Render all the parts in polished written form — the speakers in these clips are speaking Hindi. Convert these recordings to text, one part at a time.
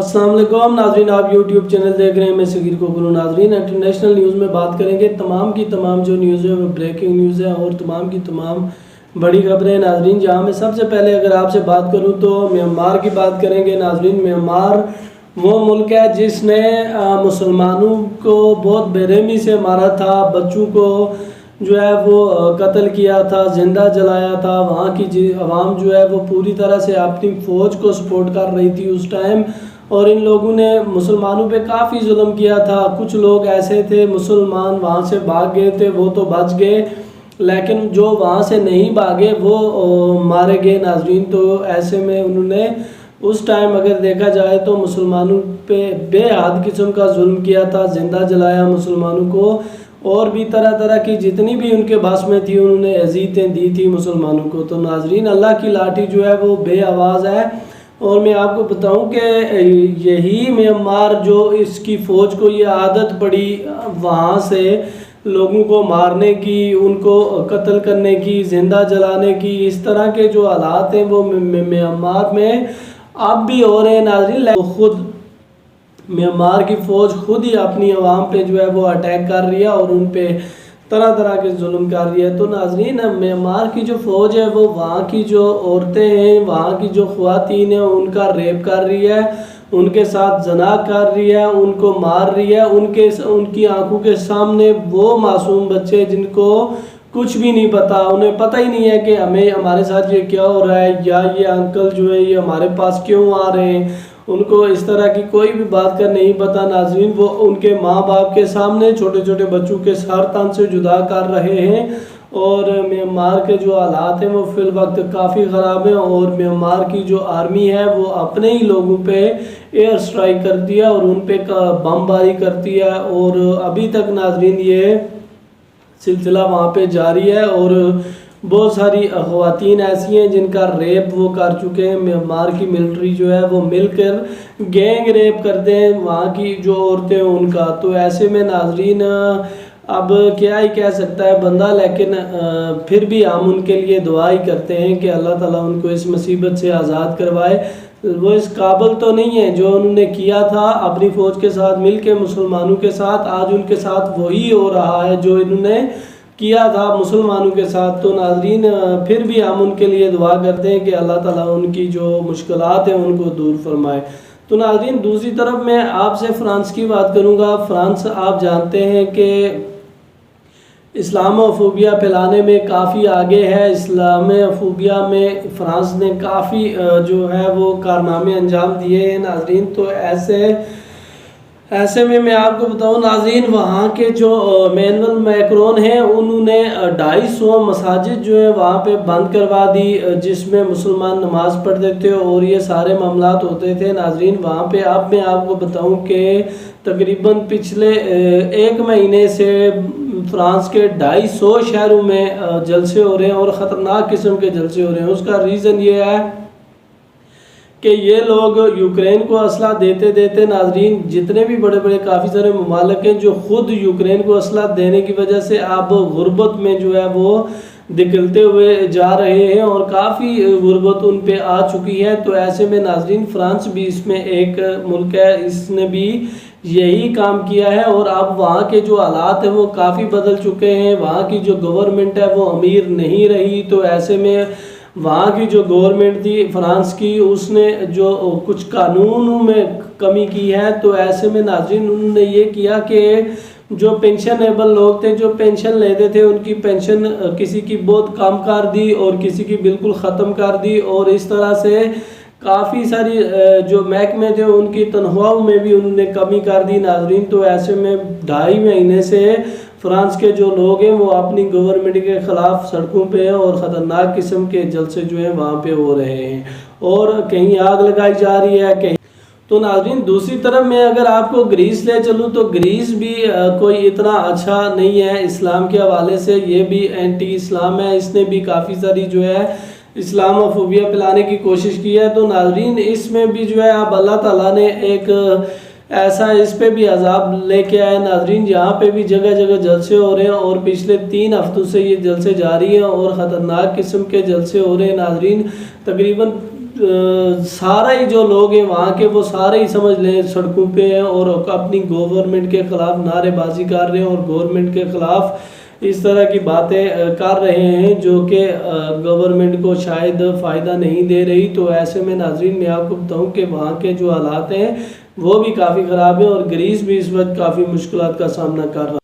अस्सलाम वालेकुम नाजरीन, आप यूट्यूब चैनल देख रहे हैं। मैं सगीर कोकरू। नाजरीन, इंटरनेशनल न्यूज़ में बात करेंगे। तमाम की तमाम जो न्यूज़ है वो ब्रेकिंग न्यूज़ है और तमाम की तमाम बड़ी खबरें। नाजरीन, जहां मैं सबसे पहले अगर आपसे बात करूं तो म्यांमार की बात करेंगे। नाजरीन, म्यांमार वो मुल्क है जिसने मुसलमानों को बहुत बेरहमी से मारा था, बच्चों को जो है वो कत्ल किया था, जिंदा जलाया था। वहाँ की आवाम जो है वो पूरी तरह से अपनी फ़ौज को सपोर्ट कर रही थी उस टाइम, और इन लोगों ने मुसलमानों पे काफ़ी जुल्म किया था। कुछ लोग ऐसे थे मुसलमान वहाँ से भाग गए थे, वो तो बच गए, लेकिन जो वहाँ से नहीं भागे वो मारे गए। नाजरीन, तो ऐसे में उन्होंने उस टाइम अगर देखा जाए तो मुसलमानों पे बेहद किस्म का जुल्म किया था, जिंदा जलाया मुसलमानों को, और भी तरह तरह की जितनी भी उनके बस में थी उन्होंने अजीतें दी थी मुसलमानों को। तो नाजरीन, अल्लाह की लाठी जो है वो बेआवाज़ है। और मैं आपको बताऊं कि यही म्यांमार जो इसकी फ़ौज को ये आदत पड़ी वहाँ से लोगों को मारने की, उनको कत्ल करने की, ज़िंदा जलाने की, इस तरह के जो हालात हैं वो म्यांमार में अब भी हो रहे हैं। नाज़रीन, खुद म्यांमार की फ़ौज खुद ही अपनी आवाम पे जो है वो अटैक कर रही है और उन पे तरह तरह के जुल्म कर रही है। तो नाजरीन, म्यांमार की जो फ़ौज है वो वहाँ की जो औरतें हैं, वहाँ की जो ख़वातीन हैं, उनका रेप कर रही है, उनके साथ जना कर रही है, उनको मार रही है। उनकी आंखों के सामने वो मासूम बच्चे जिनको कुछ भी नहीं पता, उन्हें पता ही नहीं है कि हमारे साथ ये क्या हो रहा है, या ये अंकल जो है ये हमारे पास क्यों आ रहे हैं, उनको इस तरह की कोई भी बात का नहीं पता। नाजरीन, वो उनके माँ बाप के सामने छोटे छोटे बच्चों के सर तन से जुदा कर रहे हैं। और म्यांमार के जो हालात हैं वो फिल वक्त काफ़ी ख़राब हैं, और म्यांमार की जो आर्मी है वो अपने ही लोगों पे एयर स्ट्राइक करती है और उन पे बमबारी करती है। और अभी तक नाजरीन ये सिलसिला वहाँ पे जारी है, और बहुत सारी ख़वातीन ऐसी हैं जिनका रेप वो कर चुके हैं। म्यांमार की मिलिट्री जो है वो मिलकर गैंग रेप करते हैं वहाँ की जो औरतें हैं उनका। तो ऐसे में नाजरीन, अब क्या ही कह सकता है बंदा, लेकिन फिर भी हम उनके लिए दुआ ही करते हैं कि अल्लाह ताला उनको इस मुसीबत से आज़ाद करवाए। वो इस काबिल तो नहीं है जो उन्होंने किया था अपनी फ़ौज के साथ मिल के मुसलमानों के साथ, आज उनके साथ वही हो रहा है जो इन्होंने किया था मुसलमानों के साथ। तो नाजरीन, फिर भी हम उनके लिए दुआ करते हैं कि अल्लाह ताला उनकी जो मुश्किलात हैं उनको दूर फरमाए। तो नाजरीन, दूसरी तरफ मैं आपसे फ़्रांस की बात करूंगा। फ्रांस, आप जानते हैं कि इस्लामोफोबिया फैलाने में काफ़ी आगे है। इस्लामोफोबिया में फ़्रांस ने काफ़ी जो है वो कारनामे अंजाम दिए हैं। नाजरीन, तो ऐसे में मैं आपको बताऊं नाज़रीन, वहाँ के जो मैनुअल मैक्रोन हैं उन्होंने 250 मसाजिद जो है वहाँ पे बंद करवा दी जिसमें मुसलमान नमाज़ पढ़ते थे और ये सारे मामलात होते थे। नाज़रीन, वहाँ पे अब मैं आपको बताऊं कि तकरीबन पिछले 1 महीने से फ्रांस के 250 शहरों में जलसे हो रहे हैं और ख़तरनाक किस्म के जलसे हो रहे हैं। उसका रीज़न ये है कि ये लोग यूक्रेन को असला देते देते नाजरीन, जितने भी बड़े बड़े काफ़ी सारे ममालिक हैं जो ख़ुद यूक्रेन को असला देने की वजह से अब गुर्बत में जो है वो निकलते हुए जा रहे हैं और काफ़ी गुर्बत उन पे आ चुकी है। तो ऐसे में नाजरीन, फ्रांस भी इसमें एक मुल्क है, इसने भी यही काम किया है और अब वहाँ के जो हालात हैं वो काफ़ी बदल चुके हैं। वहाँ की जो गवर्नमेंट है वो अमीर नहीं रही। तो ऐसे में वहाँ की जो गवर्नमेंट थी फ्रांस की, उसने जो कुछ कानूनों में कमी की है। तो ऐसे में नाज़रीन, उन्होंने ये किया कि जो पेंशनेबल लोग थे, जो पेंशन लेते थे, उनकी पेंशन किसी की बहुत कम कर दी और किसी की बिल्कुल ख़त्म कर दी, और इस तरह से काफ़ी सारी जो महकमे थे उनकी तनख्वाहों में भी उन्होंने कमी कर दी। नाजरीन, तो ऐसे में 2.5 महीने से फ्रांस के जो लोग हैं वो अपनी गवर्नमेंट के ख़िलाफ़ सड़कों पे हैं और ख़तरनाक किस्म के जलसे जो हैं वहाँ पे हो रहे हैं और कहीं आग लगाई जा रही है कहीं। तो नाजरीन, दूसरी तरफ मैं अगर आपको ग्रीस ले चलूँ तो ग्रीस भी कोई इतना अच्छा नहीं है इस्लाम के हवाले से। ये भी एंटी इस्लाम है, इसने भी काफ़ी सारी जो है इस्लामोफोबिया फैलाने की कोशिश की है। तो नाजरीन, इसमें भी जो है अब अल्लाह ताला ने एक ऐसा इस पे भी अजाब लेके आया नाजरीन, जहाँ पे भी जगह जगह जलसे हो रहे हैं और पिछले 3 हफ्तों से ये जलसे जारी हैं और ख़तरनाक किस्म के जलसे हो रहे हैं नाजरीन। तकरीबन सारा ही जो लोग हैं वहाँ के वो सारे ही समझ लें सड़कों पे हैं और अपनी गवर्नमेंट के ख़िलाफ़ नारेबाजी कर रहे हैं और गवर्नमेंट के ख़िलाफ़ इस तरह की बातें कर रहे हैं जो कि गवर्नमेंट को शायद फ़ायदा नहीं दे रही। तो ऐसे में नाज़रीन मैं आपको बताऊं कि वहाँ के जो हालात हैं वो भी काफ़ी ख़राब हैं और ग्रीस भी इस वक्त काफ़ी मुश्किलात का सामना कर रहा है।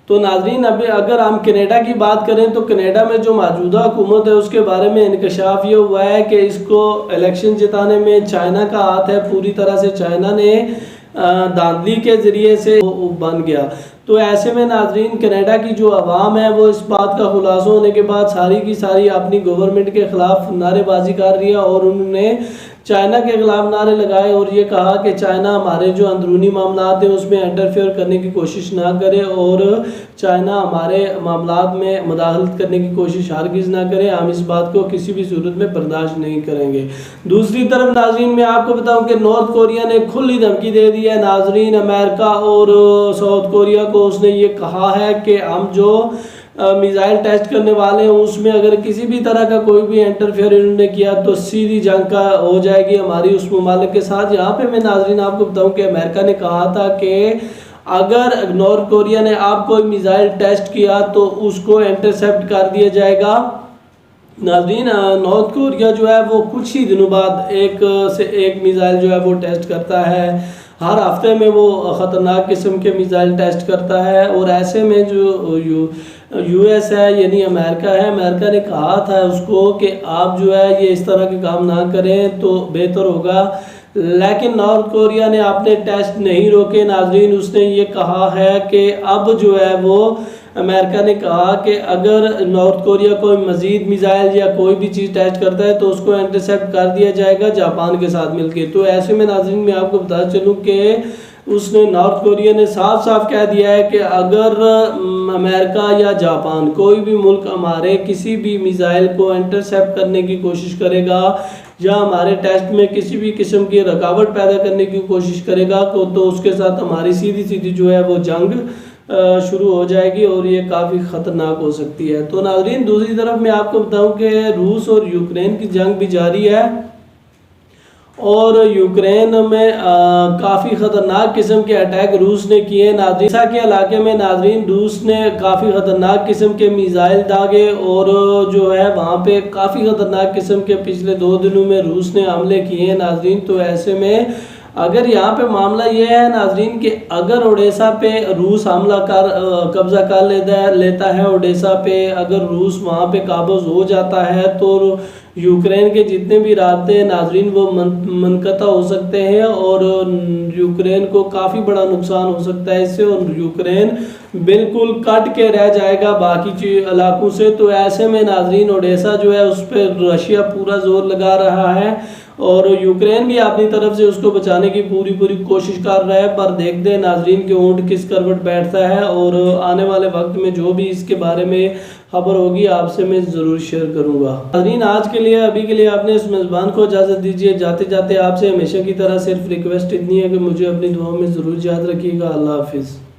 तो नाजरीन अभी अगर हम कनाडा की बात करें तो कनाडा में जो मौजूदा हुकूमत है उसके बारे में इंकशाफ ये हुआ है कि इसको इलेक्शन जिताने में चाइना का हाथ है। पूरी तरह से चाइना ने धांधली के ज़रिए से वो बन गया। तो ऐसे में नाजरीन कनाडा की जो आवाम है वो इस बात का खुलासा होने के बाद सारी की सारी अपनी गवर्नमेंट के ख़िलाफ़ नारेबाजी कर रही है और उन्होंने चाइना के खिलाफ नारे लगाए और ये कहा कि चाइना हमारे जो अंदरूनी मामलात हैं उसमें इंटरफेयर करने की कोशिश ना करे और चाइना हमारे मामलात में मुदाखलत करने की कोशिश हरगिज़ ना करे। हम इस बात को किसी भी सूरत में बर्दाश्त नहीं करेंगे। दूसरी तरफ नाजरीन मैं आपको बताऊं कि नॉर्थ कोरिया ने खुली धमकी दे दी है नाजरीन अमेरिका और साउथ कोरिया को। उसने ये कहा है कि हम जो मिसाइल टेस्ट करने वाले हैं उसमें अगर किसी भी तरह का कोई भी इंटरफेयर इन्होंने किया तो सीधी जंग का हो जाएगी हमारी उस ममालिक के साथ। यहाँ पे मैं नाजरीन आपको बताऊं कि अमेरिका ने कहा था कि अगर नॉर्थ कोरिया ने आप कोई मिसाइल टेस्ट किया तो उसको इंटरसेप्ट कर दिया जाएगा। नाजरीन नॉर्थ कोरिया जो है वो कुछ ही दिनों बाद एक से एक मिसाइल जो है वो टेस्ट करता है। हर हफ्ते में वो ख़तरनाक किस्म के मिसाइल टेस्ट करता है और ऐसे में जो यूएस है यानी अमेरिका है, अमेरिका ने कहा था उसको कि आप जो है ये इस तरह के काम ना करें तो बेहतर होगा। लेकिन नॉर्थ कोरिया ने अपने टेस्ट नहीं रोके नाजरीन। उसने ये कहा है कि अब जो है वो अमेरिका ने कहा कि अगर नॉर्थ कोरिया कोई मज़ीद मिसाइल या कोई भी चीज़ टेस्ट करता है तो उसको इंटरसेप्ट कर दिया जाएगा जापान के साथ मिलके। तो ऐसे में नाज़रीन मैं आपको बता चलूँ कि उसने नॉर्थ कोरिया ने साफ साफ कह दिया है कि अगर अमेरिका या जापान कोई भी मुल्क हमारे किसी भी मिसाइल को इंटरसेप्ट करने की कोशिश करेगा या हमारे टेस्ट में किसी भी किस्म की रुकावट पैदा करने की कोशिश करेगा तो उसके साथ हमारी सीधी सीधी जो है वो जंग शुरू हो जाएगी और ये काफ़ी ख़तरनाक हो सकती है। तो नाज़रीन दूसरी तरफ मैं आपको बताऊं कि रूस और यूक्रेन की जंग भी जारी है और यूक्रेन में काफ़ी ख़तरनाक किस्म के अटैक रूस ने किए। नाज़रीन के इलाके में नाज़रीन रूस ने काफ़ी ख़तरनाक किस्म के मिसाइल दागे और जो है वहाँ पे काफ़ी ख़तरनाक किस्म के पिछले 2 दिनों में रूस ने हमले किए हैं नाज़रीन। तो ऐसे में अगर यहाँ पे मामला ये है नाजरीन कि अगर ओडेसा पे रूस हमला कर कब्जा कर लेता है ओडेसा पे, अगर रूस वहाँ पे काबूज हो जाता है तो यूक्रेन के जितने भी रास्ते नाजरीन वो मनकता हो सकते हैं और यूक्रेन को काफ़ी बड़ा नुकसान हो सकता है इससे और यूक्रेन बिल्कुल कट के रह जाएगा बाकी इलाकों से। तो ऐसे में नाजरीन ओडेसा जो है उस पर रशिया पूरा जोर लगा रहा है और यूक्रेन भी अपनी तरफ से उसको बचाने की पूरी कोशिश कर रहा है। पर देखते हैं नाजरीन के ऊँट किस करवट बैठता है और आने वाले वक्त में जो भी इसके बारे में खबर होगी आपसे मैं ज़रूर शेयर करूँगा। नाजरीन आज के लिए अभी के लिए आपने इस मेज़बान को इजाज़त दीजिए। जाते जाते आपसे हमेशा की तरह सिर्फ रिक्वेस्ट इतनी है कि मुझे अपनी दुआओं में ज़रूर याद रखिएगा। अल्लाह हाफिज़।